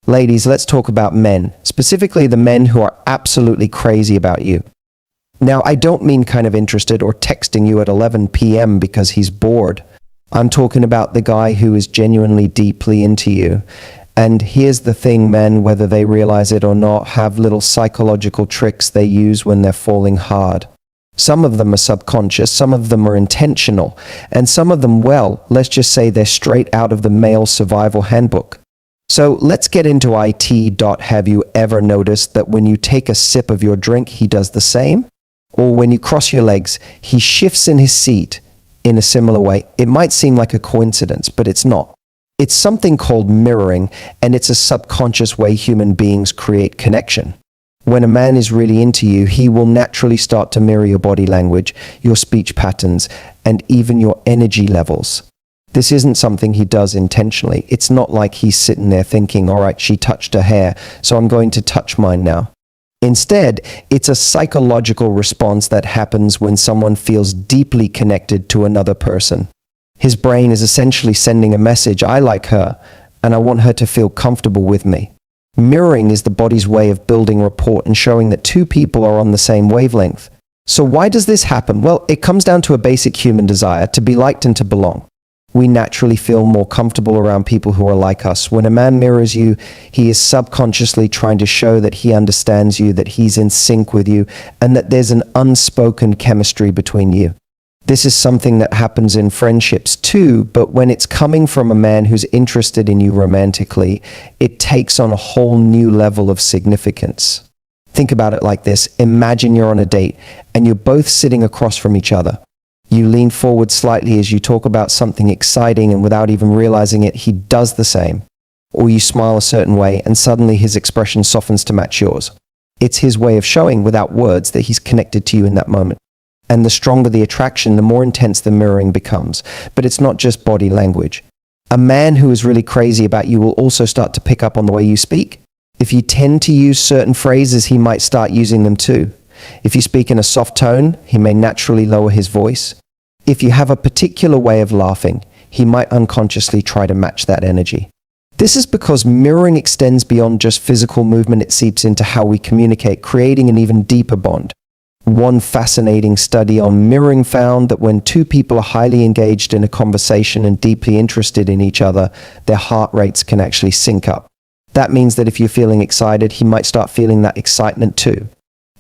Ladies, let's talk about men, specifically the men who are absolutely crazy about you. Now, I don't mean kind of interested or texting you at 11 p.m. because he's bored. I'm talking about the guy who is genuinely deeply into you. And here's the thing, men, whether they realize it or not, have little psychological tricks they use when they're falling hard. Some of them are subconscious, some of them are intentional, and some of them, well, let's just say they're straight out of the male survival handbook. So let's get into IT. Have you ever noticed that when you take a sip of your drink, he does the same? Or when you cross your legs, he shifts in his seat in a similar way? It might seem like a coincidence, but it's not. It's something called mirroring, and it's a subconscious way human beings create connection. When a man is really into you, he will naturally start to mirror your body language, your speech patterns, and even your energy levels. This isn't something he does intentionally. It's not like he's sitting there thinking, all right, she touched her hair, so I'm going to touch mine now. Instead, it's a psychological response that happens when someone feels deeply connected to another person. His brain is essentially sending a message, I like her, and I want her to feel comfortable with me. Mirroring is the body's way of building rapport and showing that two people are on the same wavelength. So why does this happen? Well, it comes down to a basic human desire to be liked and to belong. We naturally feel more comfortable around people who are like us. When a man mirrors you, he is subconsciously trying to show that he understands you, that he's in sync with you, and that there's an unspoken chemistry between you. This is something that happens in friendships too, but when it's coming from a man who's interested in you romantically, it takes on a whole new level of significance. Think about it like this. Imagine you're on a date and you're both sitting across from each other. You lean forward slightly as you talk about something exciting, and without even realizing it, he does the same. Or you smile a certain way and suddenly his expression softens to match yours. It's his way of showing without words that he's connected to you in that moment. And the stronger the attraction, the more intense the mirroring becomes. But it's not just body language. A man who is really crazy about you will also start to pick up on the way you speak. If you tend to use certain phrases, he might start using them too. If you speak in a soft tone, he may naturally lower his voice. If you have a particular way of laughing, he might unconsciously try to match that energy. This is because mirroring extends beyond just physical movement. It seeps into how we communicate, creating an even deeper bond. One fascinating study on mirroring found that when two people are highly engaged in a conversation and deeply interested in each other, their heart rates can actually sync up. That means that if you're feeling excited, he might start feeling that excitement too.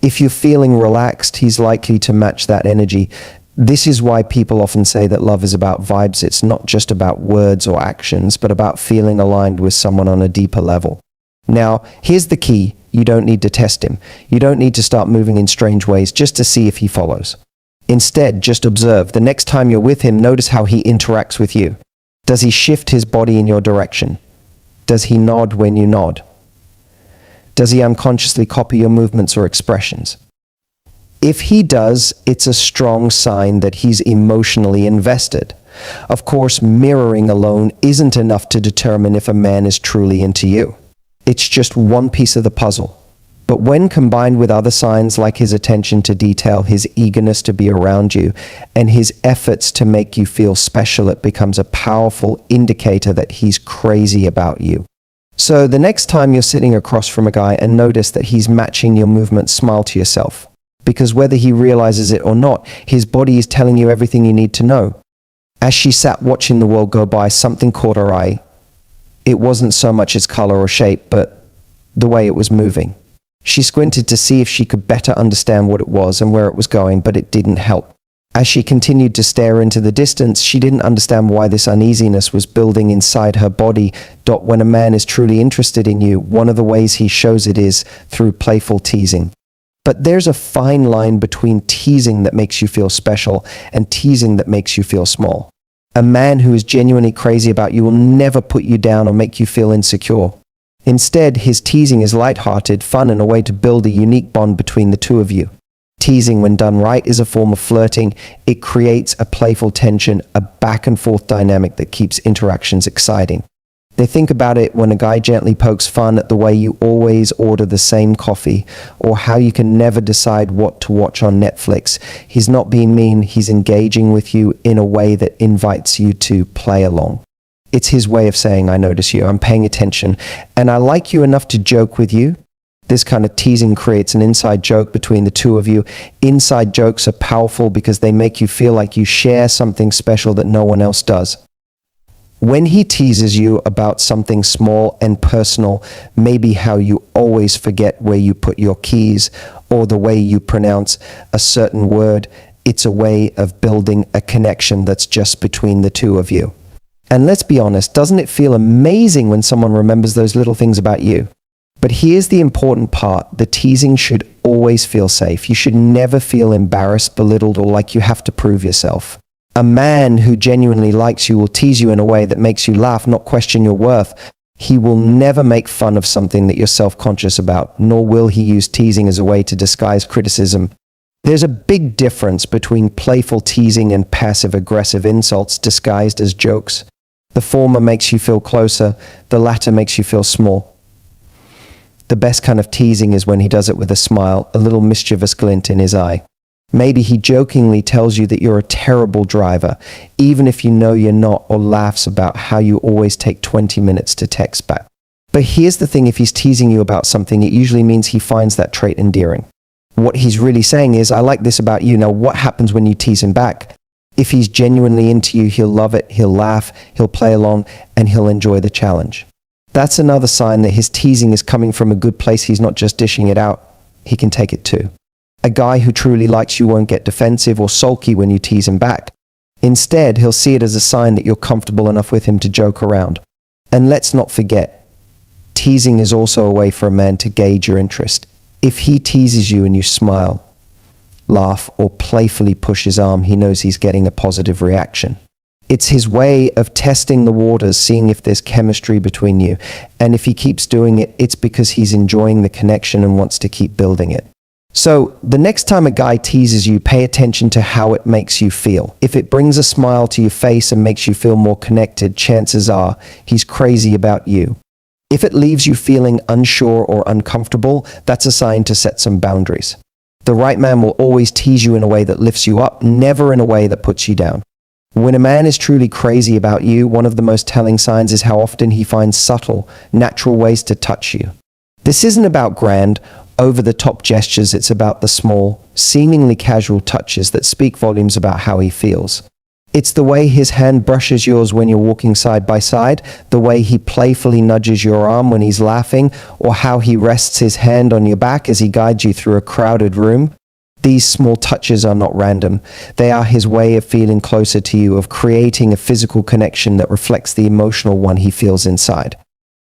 If you're feeling relaxed, he's likely to match that energy. This is why people often say that love is about vibes. It's not just about words or actions, but about feeling aligned with someone on a deeper level. Now, here's the key. You don't need to test him. You don't need to start moving in strange ways just to see if he follows. Instead, just observe. The next time you're with him, notice how he interacts with you. Does he shift his body in your direction? Does he nod when you nod? Does he unconsciously copy your movements or expressions? If he does, it's a strong sign that he's emotionally invested. Of course, mirroring alone isn't enough to determine if a man is truly into you. It's just one piece of the puzzle. But when combined with other signs like his attention to detail, his eagerness to be around you, and his efforts to make you feel special, it becomes a powerful indicator that he's crazy about you. So the next time you're sitting across from a guy and notice that he's matching your movements, smile to yourself. Because whether he realizes it or not, his body is telling you everything you need to know. As she sat watching the world go by, something caught her eye. It wasn't so much its color or shape, but the way it was moving. She squinted to see if she could better understand what it was and where it was going, but it didn't help. As she continued to stare into the distance, she didn't understand why this uneasiness was building inside her body. When a man is truly interested in you, one of the ways he shows it is through playful teasing. But there's a fine line between teasing that makes you feel special and teasing that makes you feel small. A man who is genuinely crazy about you will never put you down or make you feel insecure. Instead, his teasing is lighthearted, fun, and a way to build a unique bond between the two of you. Teasing, when done right, is a form of flirting. It creates a playful tension, a back-and-forth dynamic that keeps interactions exciting. They think about it when a guy gently pokes fun at the way you always order the same coffee, or how you can never decide what to watch on Netflix. He's not being mean, he's engaging with you in a way that invites you to play along. It's his way of saying, I notice you, I'm paying attention, and I like you enough to joke with you. This kind of teasing creates an inside joke between the two of you. Inside jokes are powerful because they make you feel like you share something special that no one else does. When he teases you about something small and personal, maybe how you always forget where you put your keys or the way you pronounce a certain word, it's a way of building a connection that's just between the two of you. And let's be honest, doesn't it feel amazing when someone remembers those little things about you? But here's the important part. The teasing should always feel safe. You should never feel embarrassed, belittled, or like you have to prove yourself. A man who genuinely likes you will tease you in a way that makes you laugh, not question your worth. He will never make fun of something that you're self-conscious about, nor will he use teasing as a way to disguise criticism. There's a big difference between playful teasing and passive-aggressive insults disguised as jokes. The former makes you feel closer, the latter makes you feel small. The best kind of teasing is when he does it with a smile, a little mischievous glint in his eye. Maybe he jokingly tells you that you're a terrible driver, even if you know you're not, or laughs about how you always take 20 minutes to text back. But here's the thing, if he's teasing you about something, it usually means he finds that trait endearing. What he's really saying is, I like this about you. Now, what happens when you tease him back? If he's genuinely into you, he'll love it, he'll laugh, he'll play along, and he'll enjoy the challenge. That's another sign that his teasing is coming from a good place. He's not just dishing it out, he can take it too. A guy who truly likes you won't get defensive or sulky when you tease him back. Instead, he'll see it as a sign that you're comfortable enough with him to joke around. And let's not forget, teasing is also a way for a man to gauge your interest. If he teases you and you smile, laugh, or playfully push his arm, he knows he's getting a positive reaction. It's his way of testing the waters, seeing if there's chemistry between you. And if he keeps doing it, it's because he's enjoying the connection and wants to keep building it. So, the next time a guy teases you, pay attention to how it makes you feel. If it brings a smile to your face and makes you feel more connected, chances are he's crazy about you. If it leaves you feeling unsure or uncomfortable, that's a sign to set some boundaries. The right man will always tease you in a way that lifts you up, never in a way that puts you down. When a man is truly crazy about you, one of the most telling signs is how often he finds subtle, natural ways to touch you. This isn't about grand, over-the-top gestures, it's about the small, seemingly casual touches that speak volumes about how he feels. It's the way his hand brushes yours when you're walking side by side, the way he playfully nudges your arm when he's laughing, or how he rests his hand on your back as he guides you through a crowded room. These small touches are not random. They are his way of feeling closer to you, of creating a physical connection that reflects the emotional one he feels inside.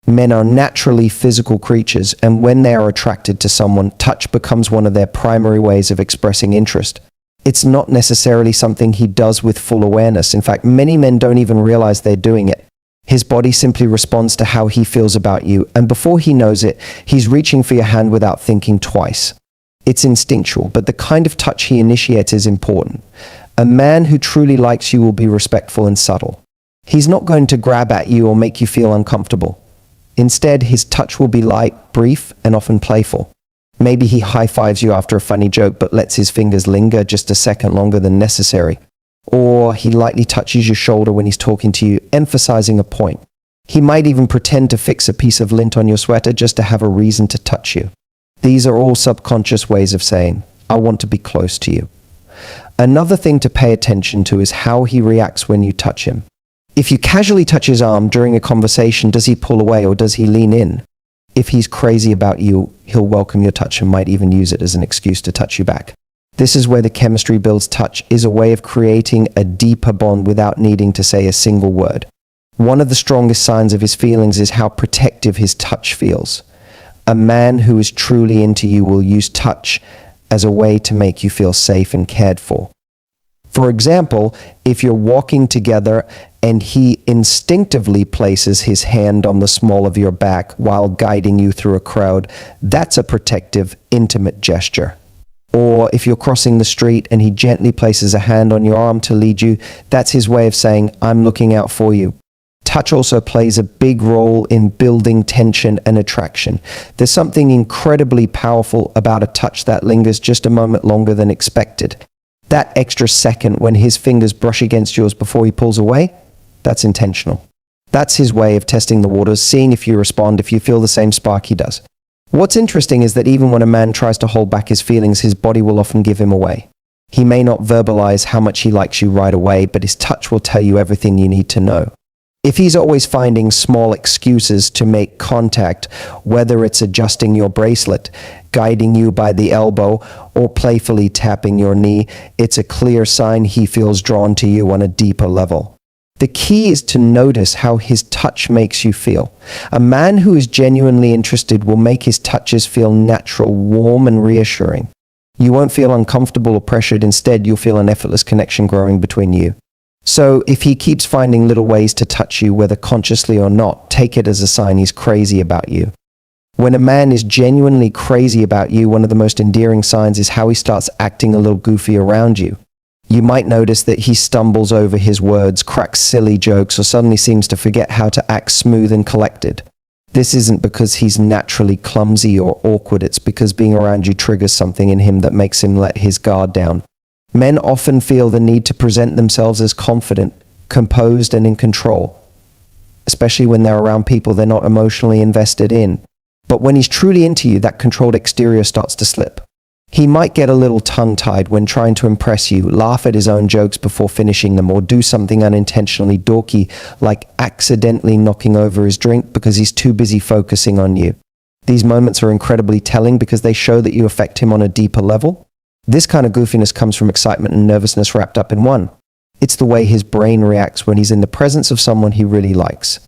Men are naturally physical creatures, and when they are attracted to someone, touch becomes one of their primary ways of expressing interest. It's not necessarily something he does with full awareness. In fact, many men don't even realize they're doing it. His body simply responds to how he feels about you, and before he knows it, he's reaching for your hand without thinking twice. It's instinctual, but the kind of touch he initiates is important. A man who truly likes you will be respectful and subtle. He's not going to grab at you or make you feel uncomfortable. Instead, his touch will be light, brief, and often playful. Maybe he high-fives you after a funny joke but lets his fingers linger just a second longer than necessary. Or he lightly touches your shoulder when he's talking to you, emphasizing a point. He might even pretend to fix a piece of lint on your sweater just to have a reason to touch you. These are all subconscious ways of saying, I want to be close to you. Another thing to pay attention to is how he reacts when you touch him. If you casually touch his arm during a conversation, does he pull away or does he lean in? If he's crazy about you, he'll welcome your touch and might even use it as an excuse to touch you back. This is where the chemistry builds. Touch is a way of creating a deeper bond without needing to say a single word. One of the strongest signs of his feelings is how protective his touch feels. A man who is truly into you will use touch as a way to make you feel safe and cared for. For example, if you're walking together and he instinctively places his hand on the small of your back while guiding you through a crowd, that's a protective, intimate gesture. Or if you're crossing the street and he gently places a hand on your arm to lead you, that's his way of saying, I'm looking out for you. Touch also plays a big role in building tension and attraction. There's something incredibly powerful about a touch that lingers just a moment longer than expected. That extra second when his fingers brush against yours before he pulls away, that's intentional. That's his way of testing the waters, seeing if you respond, if you feel the same spark he does. What's interesting is that even when a man tries to hold back his feelings, his body will often give him away. He may not verbalize how much he likes you right away, but his touch will tell you everything you need to know. If he's always finding small excuses to make contact, whether it's adjusting your bracelet, guiding you by the elbow, or playfully tapping your knee, it's a clear sign he feels drawn to you on a deeper level. The key is to notice how his touch makes you feel. A man who is genuinely interested will make his touches feel natural, warm, and reassuring. You won't feel uncomfortable or pressured. Instead, you'll feel an effortless connection growing between you. So if he keeps finding little ways to touch you, whether consciously or not, take it as a sign he's crazy about you. When a man is genuinely crazy about you, one of the most endearing signs is how he starts acting a little goofy around you. You might notice that he stumbles over his words, cracks silly jokes, or suddenly seems to forget how to act smooth and collected. This isn't because he's naturally clumsy or awkward, it's because being around you triggers something in him that makes him let his guard down. Men often feel the need to present themselves as confident, composed, and in control, especially when they're around people they're not emotionally invested in. But when he's truly into you, that controlled exterior starts to slip. He might get a little tongue-tied when trying to impress you, laugh at his own jokes before finishing them, or do something unintentionally dorky, like accidentally knocking over his drink because he's too busy focusing on you. These moments are incredibly telling because they show that you affect him on a deeper level. This kind of goofiness comes from excitement and nervousness wrapped up in one. It's the way his brain reacts when he's in the presence of someone he really likes.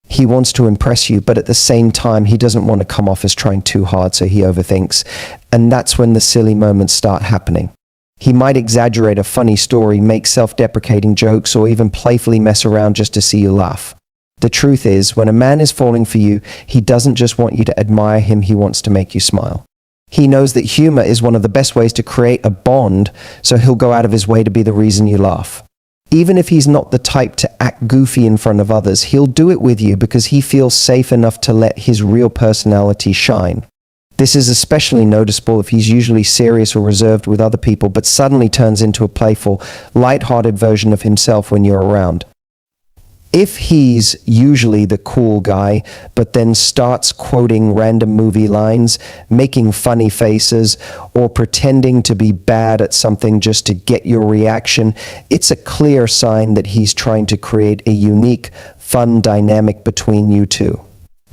He wants to impress you, but at the same time, he doesn't want to come off as trying too hard, so he overthinks. And that's when the silly moments start happening. He might exaggerate a funny story, make self-deprecating jokes, or even playfully mess around just to see you laugh. The truth is, when a man is falling for you, he doesn't just want you to admire him, he wants to make you smile. He knows that humor is one of the best ways to create a bond, so he'll go out of his way to be the reason you laugh. Even if he's not the type to act goofy in front of others, he'll do it with you because he feels safe enough to let his real personality shine. This is especially noticeable if he's usually serious or reserved with other people, but suddenly turns into a playful, light-hearted version of himself when you're around. If he's usually the cool guy, but then starts quoting random movie lines, making funny faces, or pretending to be bad at something just to get your reaction, it's a clear sign that he's trying to create a unique, fun dynamic between you two.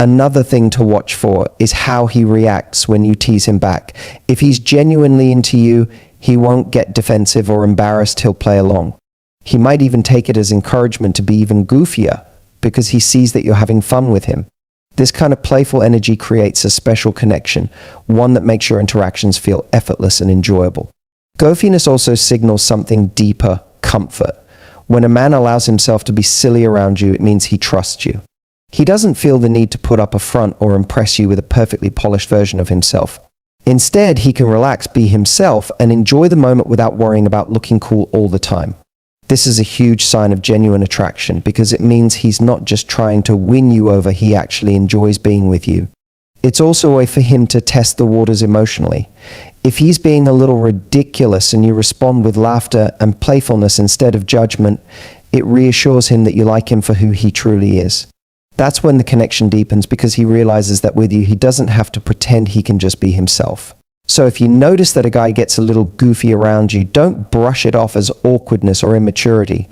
Another thing to watch for is how he reacts when you tease him back. If he's genuinely into you, he won't get defensive or embarrassed, he'll play along. He might even take it as encouragement to be even goofier because he sees that you're having fun with him. This kind of playful energy creates a special connection, one that makes your interactions feel effortless and enjoyable. Goofiness also signals something deeper, comfort. When a man allows himself to be silly around you, it means he trusts you. He doesn't feel the need to put up a front or impress you with a perfectly polished version of himself. Instead, he can relax, be himself, and enjoy the moment without worrying about looking cool all the time. This is a huge sign of genuine attraction because it means he's not just trying to win you over, he actually enjoys being with you. It's also a way for him to test the waters emotionally. If he's being a little ridiculous and you respond with laughter and playfulness instead of judgment, it reassures him that you like him for who he truly is. That's when the connection deepens because he realizes that with you, he doesn't have to pretend, he can just be himself. So if you notice that a guy gets a little goofy around you, don't brush it off as awkwardness or immaturity.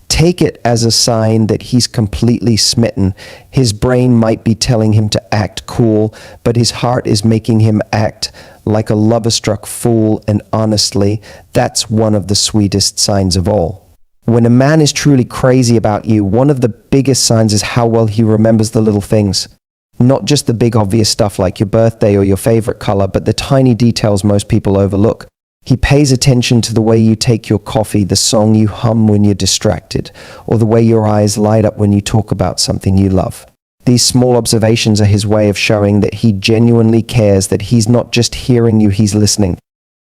Take it as a sign that he's completely smitten. His brain might be telling him to act cool, but his heart is making him act like a lover-struck fool, and honestly, that's one of the sweetest signs of all. When a man is truly crazy about you, one of the biggest signs is how well he remembers the little things. Not just the big obvious stuff like your birthday or your favorite color, but the tiny details most people overlook. He pays attention to the way you take your coffee, the song you hum when you're distracted, or the way your eyes light up when you talk about something you love. These small observations are his way of showing that he genuinely cares, that he's not just hearing you, he's listening.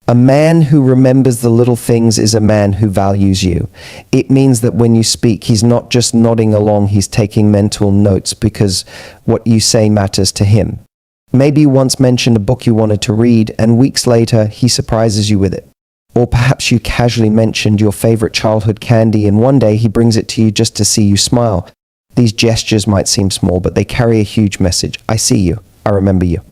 A man who remembers the little things is a man who values you. It means that when you speak, he's not just nodding along, he's taking mental notes because what you say matters to him. Maybe you once mentioned a book you wanted to read, and weeks later, he surprises you with it. Or perhaps you casually mentioned your favorite childhood candy, and one day he brings it to you just to see you smile. These gestures might seem small, but they carry a huge message. I see you. I remember you.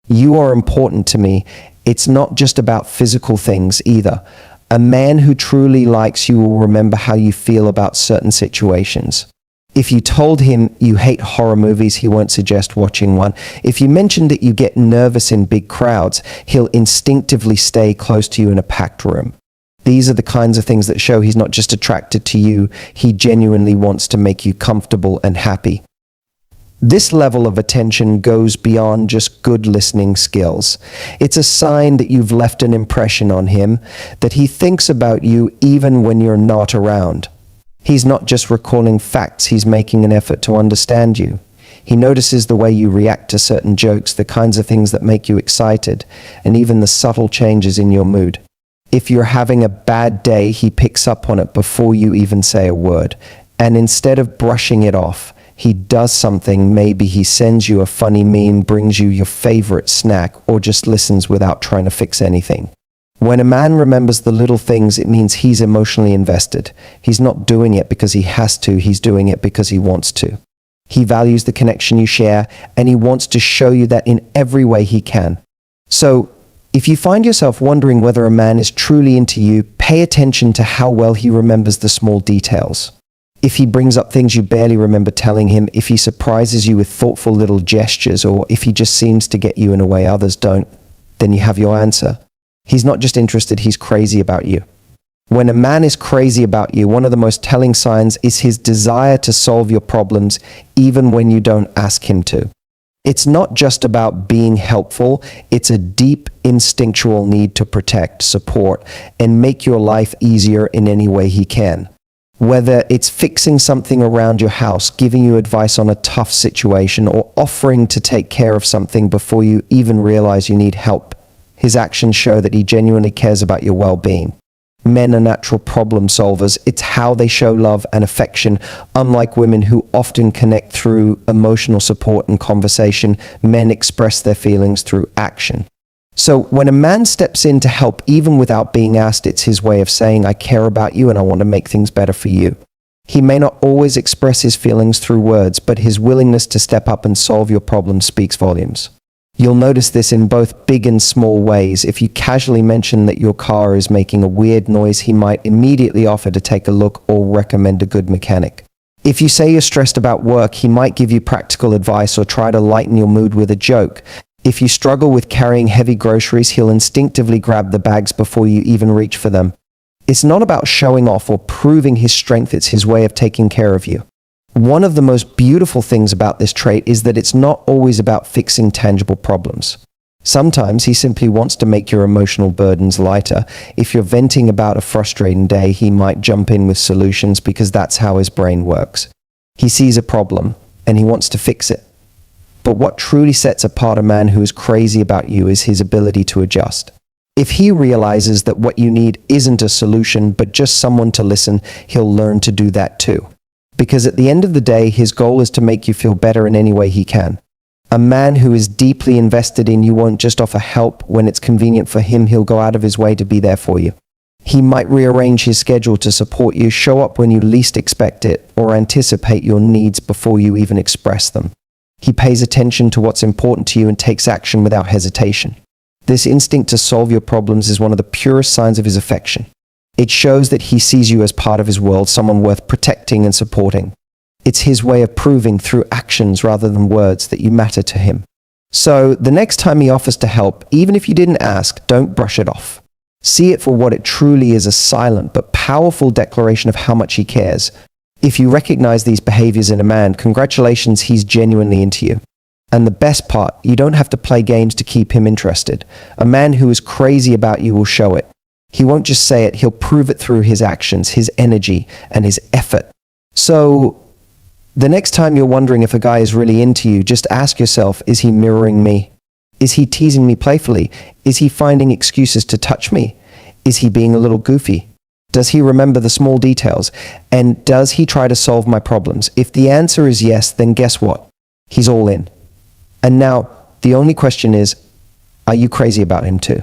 You are important to me. It's not just about physical things either. A man who truly likes you will remember how you feel about certain situations. If you told him you hate horror movies, he won't suggest watching one. If you mentioned that you get nervous in big crowds, he'll instinctively stay close to you in a packed room. These are the kinds of things that show he's not just attracted to you, he genuinely wants to make you comfortable and happy. This level of attention goes beyond just good listening skills. It's a sign that you've left an impression on him, that he thinks about you even when you're not around. He's not just recalling facts, he's making an effort to understand you. He notices the way you react to certain jokes, the kinds of things that make you excited, and even the subtle changes in your mood. If you're having a bad day, he picks up on it before you even say a word. And instead of brushing it off, he does something. Maybe he sends you a funny meme, brings you your favorite snack, or just listens without trying to fix anything. When a man remembers the little things, it means he's emotionally invested. He's not doing it because he has to, he's doing it because he wants to. He values the connection you share, and he wants to show you that in every way he can. So, if you find yourself wondering whether a man is truly into you, pay attention to how well he remembers the small details. If he brings up things you barely remember telling him, if he surprises you with thoughtful little gestures, or if he just seems to get you in a way others don't, then you have your answer. He's not just interested, he's crazy about you. When a man is crazy about you, one of the most telling signs is his desire to solve your problems, even when you don't ask him to. It's not just about being helpful, it's a deep instinctual need to protect, support, and make your life easier in any way he can. Whether it's fixing something around your house, giving you advice on a tough situation, or offering to take care of something before you even realize you need help, his actions show that he genuinely cares about your well-being. Men are natural problem solvers. It's how they show love and affection. Unlike women who often connect through emotional support and conversation, men express their feelings through action. So when a man steps in to help, even without being asked, it's his way of saying, I care about you and I want to make things better for you. He may not always express his feelings through words, but his willingness to step up and solve your problem speaks volumes. You'll notice this in both big and small ways. If you casually mention that your car is making a weird noise, he might immediately offer to take a look or recommend a good mechanic. If you say you're stressed about work, he might give you practical advice or try to lighten your mood with a joke. If you struggle with carrying heavy groceries, he'll instinctively grab the bags before you even reach for them. It's not about showing off or proving his strength, it's his way of taking care of you. One of the most beautiful things about this trait is that it's not always about fixing tangible problems. Sometimes he simply wants to make your emotional burdens lighter. If you're venting about a frustrating day, he might jump in with solutions because that's how his brain works. He sees a problem and he wants to fix it. But what truly sets apart a man who is crazy about you is his ability to adjust. If he realizes that what you need isn't a solution, but just someone to listen, he'll learn to do that too. Because at the end of the day, his goal is to make you feel better in any way he can. A man who is deeply invested in you won't just offer help when it's convenient for him, he'll go out of his way to be there for you. He might rearrange his schedule to support you, show up when you least expect it, or anticipate your needs before you even express them. He pays attention to what's important to you and takes action without hesitation. This instinct to solve your problems is one of the purest signs of his affection. It shows that he sees you as part of his world, someone worth protecting and supporting. It's his way of proving through actions rather than words that you matter to him. So the next time he offers to help, even if you didn't ask, don't brush it off. See it for what it truly is, a silent but powerful declaration of how much he cares. If you recognize these behaviors in a man, congratulations, he's genuinely into you. And the best part, you don't have to play games to keep him interested. A man who is crazy about you will show it. He won't just say it, he'll prove it through his actions, his energy, and his effort. So, the next time you're wondering if a guy is really into you, just ask yourself, is he mirroring me? Is he teasing me playfully? Is he finding excuses to touch me? Is he being a little goofy? Does he remember the small details? And does he try to solve my problems? If the answer is yes, then guess what? He's all in. And now, the only question is, are you crazy about him too?